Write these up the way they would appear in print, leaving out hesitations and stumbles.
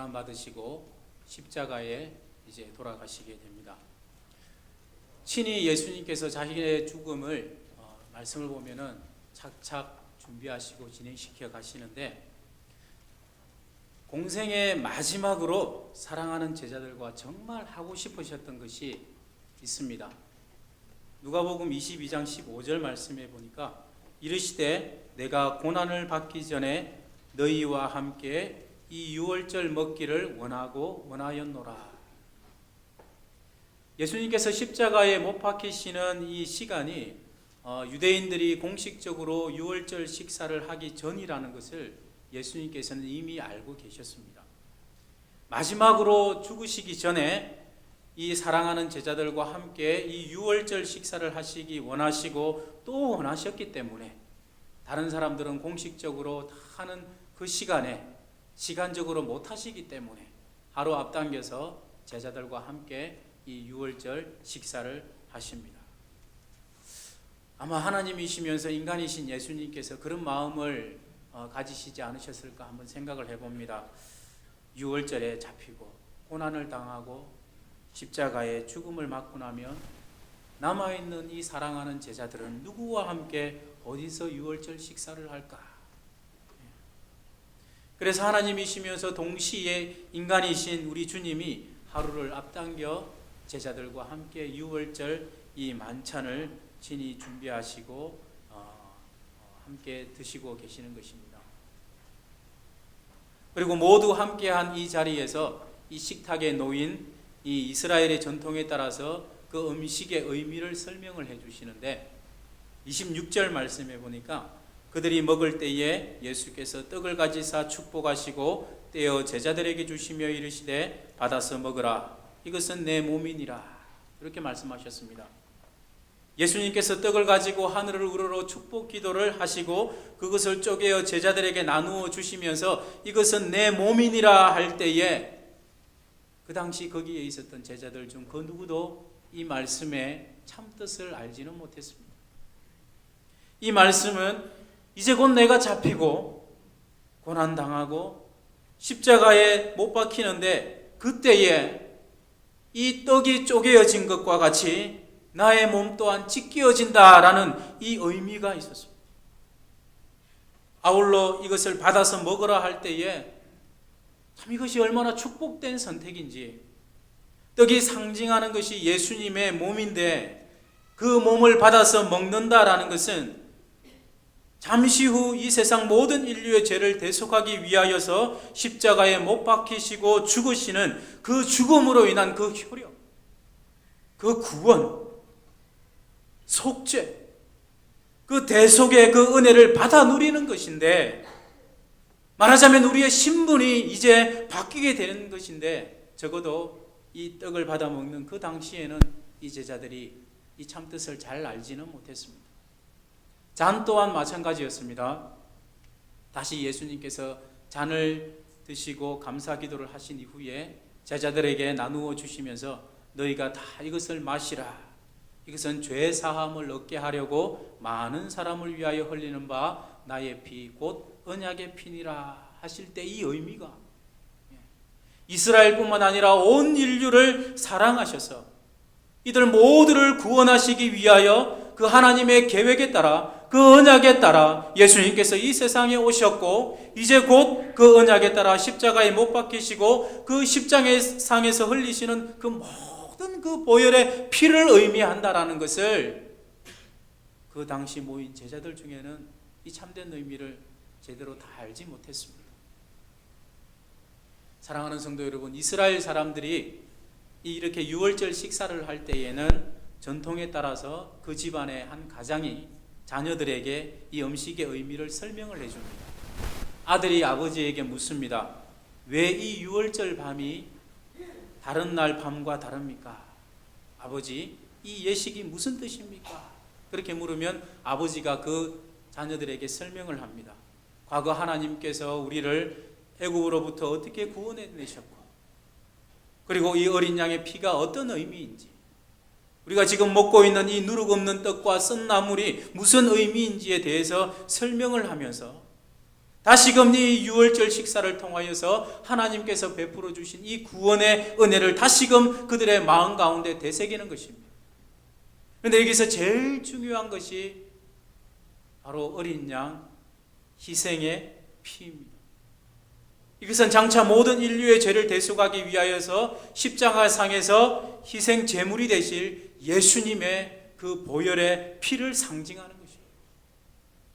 고난 받으시고 십자가에 이제 돌아가시게 됩니다. 친히 예수님께서 자신의 죽음을 말씀을 보면은 착착 준비하시고 진행시켜 가시는데, 공생의 마지막으로 사랑하는 제자들과 정말 하고 싶으셨던 것이 있습니다. 누가복음 22장 15절 말씀에 보니까 이르시되 내가 고난을 받기 전에 너희와 함께 이 유월절 먹기를 원하였노라. 예수님께서 십자가에 못 박히시는 이 시간이 유대인들이 공식적으로 유월절 식사를 하기 전이라는 것을 예수님께서는 이미 알고 계셨습니다. 마지막으로 죽으시기 전에 이 사랑하는 제자들과 함께 이 유월절 식사를 하시기 원하시고 또 원하셨기 때문에, 다른 사람들은 공식적으로 다 하는 그 시간에 시간적으로 못 하시기 때문에 하루 앞당겨서 제자들과 함께 이 유월절 식사를 하십니다. 아마 하나님이시면서 인간이신 예수님께서 그런 마음을 가지시지 않으셨을까 한번 생각을 해봅니다. 유월절에 잡히고 고난을 당하고 십자가에 죽음을 맞고 나면 남아있는 이 사랑하는 제자들은 누구와 함께 어디서 유월절 식사를 할까? 그래서 하나님이시면서 동시에 인간이신 우리 주님이 하루를 앞당겨 제자들과 함께 유월절 이 만찬을 친히 준비하시고 함께 드시고 계시는 것입니다. 그리고 모두 함께한 이 자리에서 이 식탁에 놓인 이 이스라엘의 전통에 따라서 그 음식의 의미를 설명을 해주시는데, 26절 말씀에 보니까 그들이 먹을 때에 예수께서 떡을 가지사 축복하시고 떼어 제자들에게 주시며 이르시되 받아서 먹으라, 이것은 내 몸이니라, 이렇게 말씀하셨습니다. 예수님께서 떡을 가지고 하늘을 우러러 축복 기도를 하시고 그것을 쪼개어 제자들에게 나누어 주시면서 이것은 내 몸이니라 할 때에, 그 당시 거기에 있었던 제자들 중 그 누구도 이 말씀의 참뜻을 알지는 못했습니다. 이 말씀은 이제 곧 내가 잡히고 고난당하고 십자가에 못 박히는데 그때에 이 떡이 쪼개어진 것과 같이 나의 몸 또한 찢겨진다라는 이 의미가 있었습니다. 아울러 이것을 받아서 먹으라 할 때에 참 이것이 얼마나 축복된 선택인지, 떡이 상징하는 것이 예수님의 몸인데 그 몸을 받아서 먹는다라는 것은 잠시 후 이 세상 모든 인류의 죄를 대속하기 위하여서 십자가에 못 박히시고 죽으시는 그 죽음으로 인한 그 효력, 그 구원, 속죄, 그 대속의 그 은혜를 받아 누리는 것인데, 말하자면 우리의 신분이 이제 바뀌게 되는 것인데, 적어도 이 떡을 받아 먹는 그 당시에는 이 제자들이 이 참뜻을 잘 알지는 못했습니다. 잔 또한 마찬가지였습니다. 다시 예수님께서 잔을 드시고 감사 기도를 하신 이후에 제자들에게 나누어 주시면서 너희가 다 이것을 마시라, 이것은 죄 사함을 얻게 하려고 많은 사람을 위하여 흘리는 바 나의 피 곧 언약의 피니라 하실 때 이 의미가, 이스라엘뿐만 아니라 온 인류를 사랑하셔서 이들 모두를 구원하시기 위하여 그 하나님의 계획에 따라, 그 언약에 따라 예수님께서 이 세상에 오셨고, 이제 곧 그 언약에 따라 십자가에 못 박히시고 그 십자가상에서 흘리시는 그 모든 그 보혈의 피를 의미한다라는 것을 그 당시 모인 제자들 중에는 이 참된 의미를 제대로 다 알지 못했습니다. 사랑하는 성도 여러분, 이스라엘 사람들이 이렇게 유월절 식사를 할 때에는 전통에 따라서 그 집안의 한 가장이 자녀들에게 이 음식의 의미를 설명을 해줍니다. 아들이 아버지에게 묻습니다. 왜 이 유월절 밤이 다른 날 밤과 다릅니까? 아버지, 이 예식이 무슨 뜻입니까? 그렇게 물으면 아버지가 그 자녀들에게 설명을 합니다. 과거 하나님께서 우리를 애굽으로부터 어떻게 구원해내셨고, 그리고 이 어린 양의 피가 어떤 의미인지, 우리가 지금 먹고 있는 이 누룩 없는 떡과 쓴 나물이 무슨 의미인지에 대해서 설명을 하면서 다시금 이 유월절 식사를 통하여서 하나님께서 베풀어 주신 이 구원의 은혜를 다시금 그들의 마음 가운데 되새기는 것입니다. 그런데 여기서 제일 중요한 것이 바로 어린 양 희생의 피입니다. 이것은 장차 모든 인류의 죄를 대속하기 위하여서 십자가상에서 희생 제물이 되실 예수님의 그 보혈의 피를 상징하는 것입니다.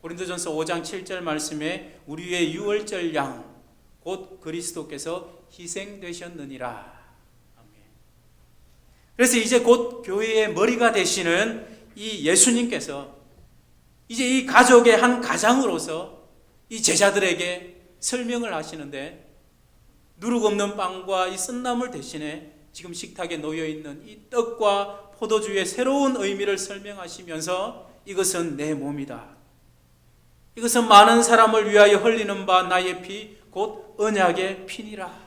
고린도전서 5장 7절 말씀에 우리의 유월절 양 곧 그리스도께서 희생되셨느니라. 아멘. 그래서 이제 곧 교회의 머리가 되시는 이 예수님께서 이제 이 가족의 한 가장으로서 이 제자들에게 설명을 하시는데, 누룩 없는 빵과 이 쓴나물 대신에 지금 식탁에 놓여있는 이 떡과 포도주의 새로운 의미를 설명하시면서 이것은 내 몸이다. 이것은 많은 사람을 위하여 흘리는 바 나의 피, 곧 언약의 피니라.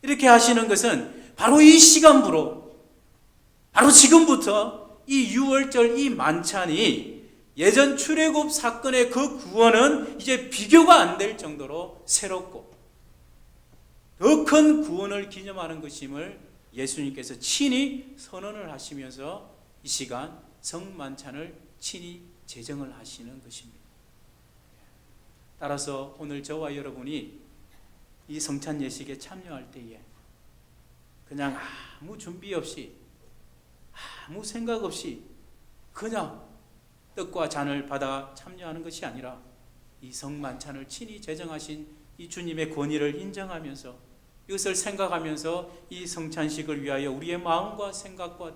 이렇게 하시는 것은 바로 이 시간부로, 바로 지금부터 이 유월절 이 만찬이 예전 출애굽 사건의 그 구원은 이제 비교가 안 될 정도로 새롭고 더 큰 구원을 기념하는 것임을 예수님께서 친히 선언을 하시면서 이 시간 성만찬을 친히 제정을 하시는 것입니다. 따라서 오늘 저와 여러분이 이 성찬 예식에 참여할 때에 그냥 아무 준비 없이 아무 생각 없이 그냥 떡과 잔을 받아 참여하는 것이 아니라 이 성만찬을 친히 제정하신 이 주님의 권위를 인정하면서 이것을 생각하면서 이 성찬식을 위하여 우리의 마음과 생각과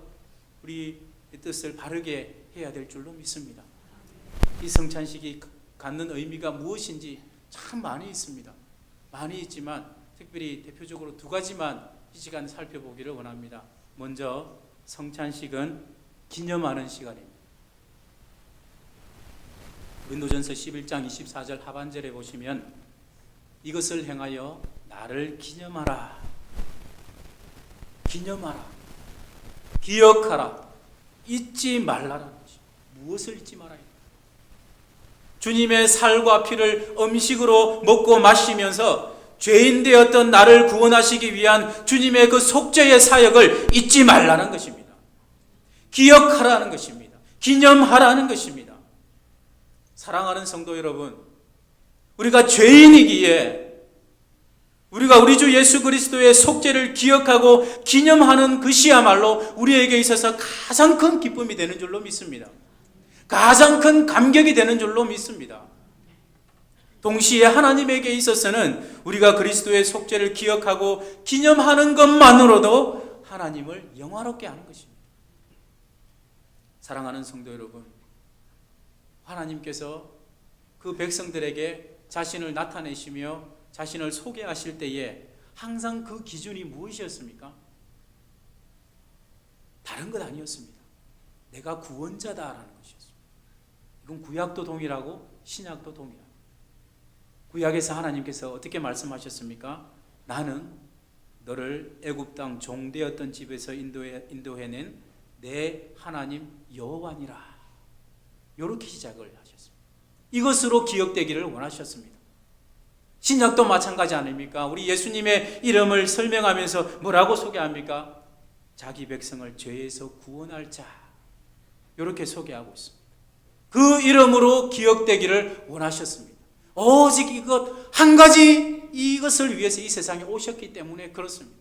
우리의 뜻을 바르게 해야 될 줄로 믿습니다. 이 성찬식이 갖는 의미가 무엇인지 참 많이 있습니다. 많이 있지만 특별히 대표적으로 두 가지만 이 시간 살펴보기를 원합니다. 먼저 성찬식은 기념하는 시간입니다. 고린도전서 11장 24절 하반절에 보시면 이것을 행하여 나를 기념하라. 기념하라. 기억하라. 잊지 말라라는 것입니다. 무엇을 잊지 말아야 돼요? 주님의 살과 피를 음식으로 먹고 마시면서 죄인 되었던 나를 구원하시기 위한 주님의 그 속죄의 사역을 잊지 말라는 것입니다. 기억하라는 것입니다. 기념하라는 것입니다. 사랑하는 성도 여러분, 우리가 죄인이기에 우리가 우리 주 예수 그리스도의 속죄를 기억하고 기념하는 것이야말로 우리에게 있어서 가장 큰 기쁨이 되는 줄로 믿습니다. 가장 큰 감격이 되는 줄로 믿습니다. 동시에 하나님에게 있어서는 우리가 그리스도의 속죄를 기억하고 기념하는 것만으로도 하나님을 영화롭게 하는 것입니다. 사랑하는 성도 여러분, 하나님께서 그 백성들에게 자신을 나타내시며 자신을 소개하실 때에 항상 그 기준이 무엇이었습니까? 다른 것 아니었습니다. 내가 구원자다라는 것이었습니다. 이건 구약도 동일하고 신약도 동일합니다. 구약에서 하나님께서 어떻게 말씀하셨습니까? 나는 너를 애굽 땅 종되었던 집에서 인도해낸 내 하나님 여호와니라. 이렇게 시작을 하셨습니다. 이것으로 기억되기를 원하셨습니다. 신약도 마찬가지 아닙니까? 우리 예수님의 이름을 설명하면서 뭐라고 소개합니까? 자기 백성을 죄에서 구원할 자. 이렇게 소개하고 있습니다. 그 이름으로 기억되기를 원하셨습니다. 오직 이것 한 가지, 이것을 위해서 이 세상에 오셨기 때문에 그렇습니다.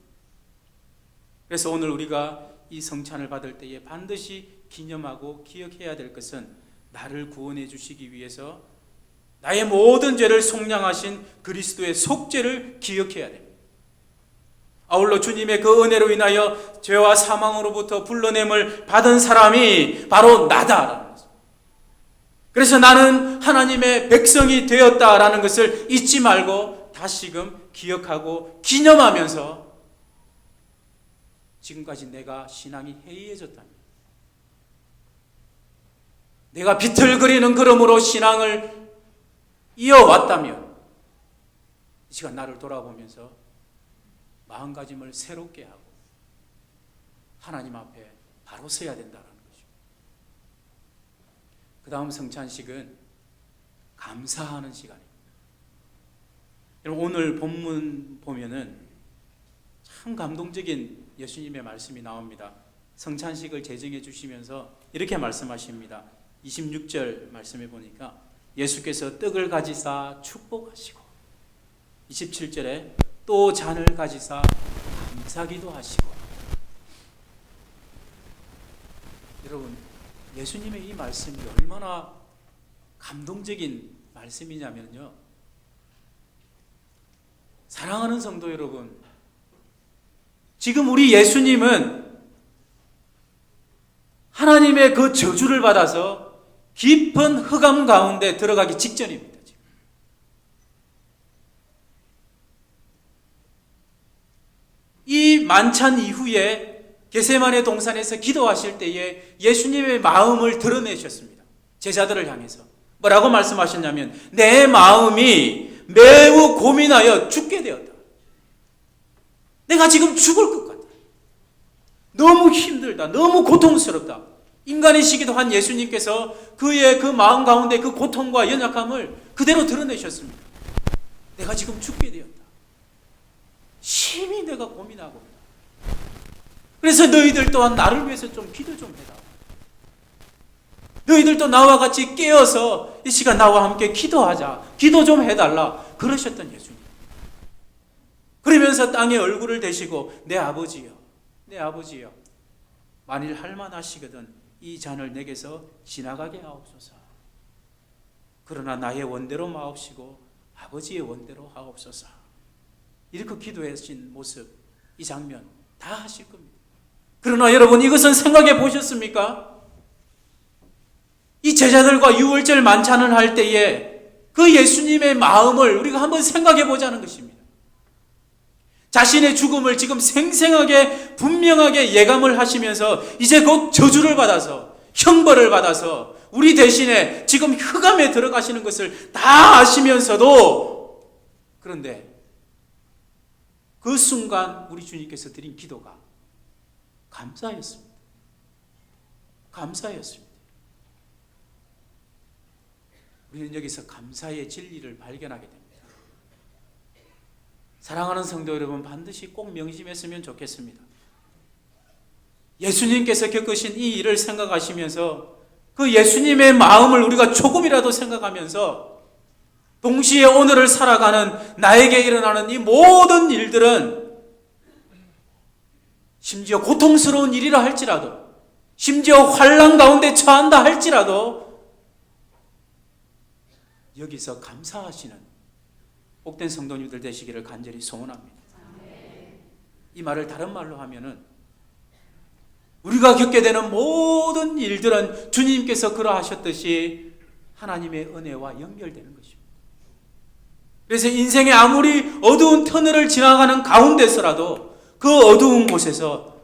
그래서 오늘 우리가 이 성찬을 받을 때에 반드시 기념하고 기억해야 될 것은 나를 구원해 주시기 위해서 나의 모든 죄를 속량하신 그리스도의 속죄를 기억해야 됩니다. 아울러 주님의 그 은혜로 인하여 죄와 사망으로부터 불러냄을 받은 사람이 바로 나다라는 것입니다. 그래서 나는 하나님의 백성이 되었다라는 것을 잊지 말고 다시금 기억하고 기념하면서 지금까지 내가 신앙이 해이해졌다면, 내가 비틀거리는 걸음으로 신앙을 이어왔다면 이 시간 나를 돌아보면서 마음가짐을 새롭게 하고 하나님 앞에 바로 서야 된다는 것입니다. 그 다음 성찬식은 감사하는 시간입니다. 여러분, 오늘 본문 보면은 참 감동적인 예수님의 말씀이 나옵니다. 성찬식을 제정해 주시면서 이렇게 말씀하십니다. 26절 말씀해 보니까 예수께서 떡을 가지사 축복하시고, 27절에 또 잔을 가지사 감사기도 하시고. 여러분, 예수님의 이 말씀이 얼마나 감동적인 말씀이냐면요, 사랑하는 성도 여러분, 지금 우리 예수님은 하나님의 그 저주를 받아서 깊은 흑암 가운데 들어가기 직전입니다. 지금. 이 만찬 이후에 겟세마네 동산에서 기도하실 때에 예수님의 마음을 드러내셨습니다. 제자들을 향해서 뭐라고 말씀하셨냐면, 내 마음이 매우 고민하여 죽게 되었다. 내가 지금 죽을 것 같다. 너무 힘들다. 너무 고통스럽다. 인간이시기도 한 예수님께서 그의 그 마음 가운데 그 고통과 연약함을 그대로 드러내셨습니다. 내가 지금 죽게 되었다. 심히 내가 고민하고 있다. 그래서 너희들 또한 나를 위해서 좀 기도 좀 해라. 너희들도 나와 같이 깨어서 이 시간 나와 함께 기도하자. 기도 좀 해달라. 그러셨던 예수님. 그러면서 땅에 얼굴을 대시고, 내 아버지여, 내 아버지여, 만일 할만하시거든 이 잔을 내게서 지나가게 하옵소서. 그러나 나의 원대로 마옵시고 아버지의 원대로 하옵소서. 이렇게 기도하신 모습, 이 장면 다 하실 겁니다. 그러나 여러분, 이것은 생각해 보셨습니까? 이 제자들과 유월절 만찬을 할 때에 그 예수님의 마음을 우리가 한번 생각해 보자는 것입니다. 자신의 죽음을 지금 생생하게 분명하게 예감을 하시면서 이제 곧 저주를 받아서 형벌을 받아서 우리 대신에 지금 흑암에 들어가시는 것을 다 아시면서도, 그런데 그 순간 우리 주님께서 드린 기도가 감사였습니다. 감사였습니다. 우리는 여기서 감사의 진리를 발견하게 됩니다. 사랑하는 성도 여러분, 반드시 꼭 명심했으면 좋겠습니다. 예수님께서 겪으신 이 일을 생각하시면서 그 예수님의 마음을 우리가 조금이라도 생각하면서 동시에 오늘을 살아가는 나에게 일어나는 이 모든 일들은 심지어 고통스러운 일이라 할지라도, 심지어 환난 가운데 처한다 할지라도 여기서 감사하시는 복된 성도님들 되시기를 간절히 소원합니다. 이 말을 다른 말로 하면은 우리가 겪게 되는 모든 일들은 주님께서 그러하셨듯이 하나님의 은혜와 연결되는 것입니다. 그래서 인생의 아무리 어두운 터널을 지나가는 가운데서라도 그 어두운 곳에서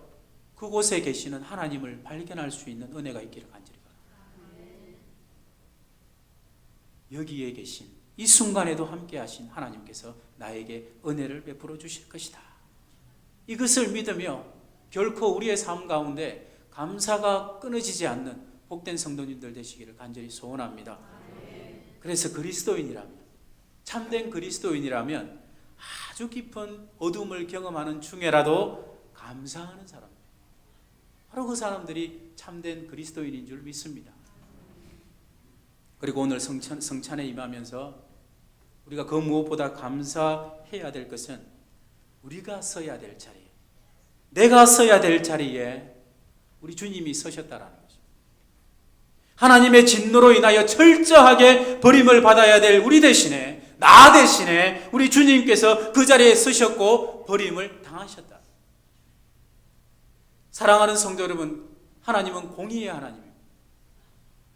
그곳에 계시는 하나님을 발견할 수 있는 은혜가 있기를 간절히 바랍니다. 여기에 계신 이 순간에도 함께 하신 하나님께서 나에게 은혜를 베풀어 주실 것이다. 이것을 믿으며 결코 우리의 삶 가운데 감사가 끊어지지 않는 복된 성도님들 되시기를 간절히 소원합니다. 그래서 그리스도인이라면, 참된 그리스도인이라면 아주 깊은 어둠을 경험하는 중에라도 감사하는 사람들, 바로 그 사람들이 참된 그리스도인인 줄 믿습니다. 그리고 오늘 성찬에 임하면서 우리가 그 무엇보다 감사해야 될 것은 우리가 서야 될 자리에, 내가 서야 될 자리에 우리 주님이 서셨다라는 것입니다. 하나님의 진노로 인하여 철저하게 버림을 받아야 될 우리 대신에, 나 대신에 우리 주님께서 그 자리에 서셨고 버림을 당하셨다. 사랑하는 성도 여러분, 하나님은 공의의 하나님입니다.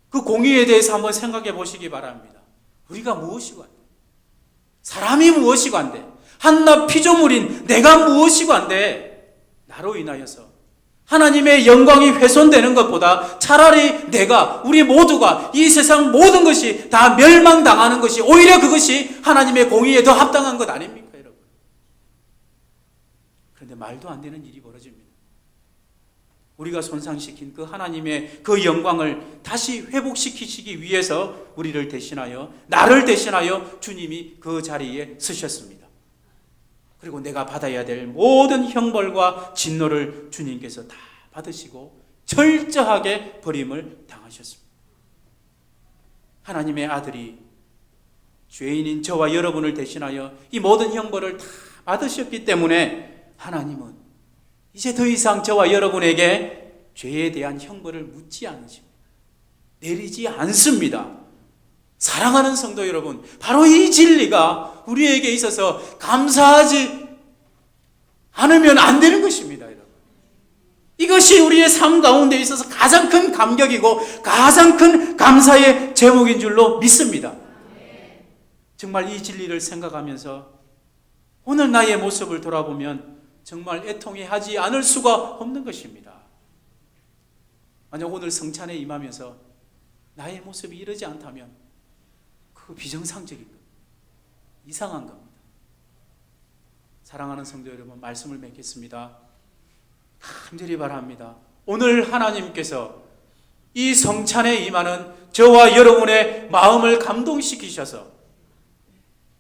그 공의에 대해서 한번 생각해 보시기 바랍니다. 우리가 무엇이고 한데, 사람이 무엇이고 한데, 한낱 피조물인 내가 무엇이고 한데, 나로 인하여서 하나님의 영광이 훼손되는 것보다 차라리 내가, 우리 모두가 이 세상 모든 것이 다 멸망당하는 것이 오히려 그것이 하나님의 공의에 더 합당한 것 아닙니까, 여러분? 그런데 말도 안 되는 일이 벌어집니다. 우리가 손상시킨 그 하나님의 그 영광을 다시 회복시키시기 위해서 우리를 대신하여, 나를 대신하여 주님이 그 자리에 서셨습니다. 그리고 내가 받아야 될 모든 형벌과 진노를 주님께서 다 받으시고 철저하게 버림을 당하셨습니다. 하나님의 아들이 죄인인 저와 여러분을 대신하여 이 모든 형벌을 다 받으셨기 때문에 하나님은 이제 더 이상 저와 여러분에게 죄에 대한 형벌을 묻지 않으십니다. 내리지 않습니다. 사랑하는 성도 여러분, 바로 이 진리가 우리에게 있어서 감사하지 않으면 안 되는 것입니다, 여러분. 이것이 우리의 삶 가운데 있어서 가장 큰 감격이고 가장 큰 감사의 제목인 줄로 믿습니다. 정말 이 진리를 생각하면서 오늘 나의 모습을 돌아보면 정말 애통해 하지 않을 수가 없는 것입니다. 만약 오늘 성찬에 임하면서 나의 모습이 이러지 않다면 그거 비정상적인 겁니다. 이상한 겁니다. 사랑하는 성도 여러분, 말씀을 맺겠습니다. 간절히 바랍니다. 오늘 하나님께서 이 성찬에 임하는 저와 여러분의 마음을 감동시키셔서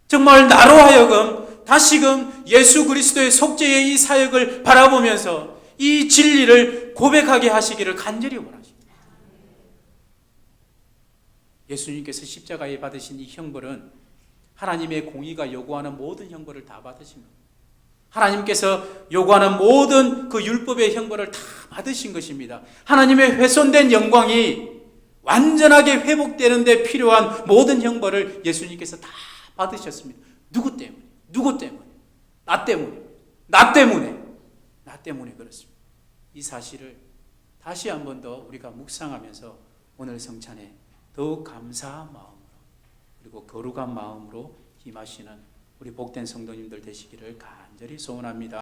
정말 나로 하여금 다시금 예수 그리스도의 속죄의 이 사역을 바라보면서 이 진리를 고백하게 하시기를 간절히 원하십니다. 예수님께서 십자가에 받으신 이 형벌은 하나님의 공의가 요구하는 모든 형벌을 다 받으신 겁니다. 하나님께서 요구하는 모든 그 율법의 형벌을 다 받으신 것입니다. 하나님의 훼손된 영광이 완전하게 회복되는 데 필요한 모든 형벌을 예수님께서 다 받으셨습니다. 누구 때문에? 누구 때문에? 나 때문에. 나 때문에. 나 때문에 그렇습니다. 이 사실을 다시 한 번 더 우리가 묵상하면서 오늘 성찬에 더욱 감사한 마음으로 그리고 거룩한 마음으로 임하시는 우리 복된 성도님들 되시기를 간절히 소원합니다.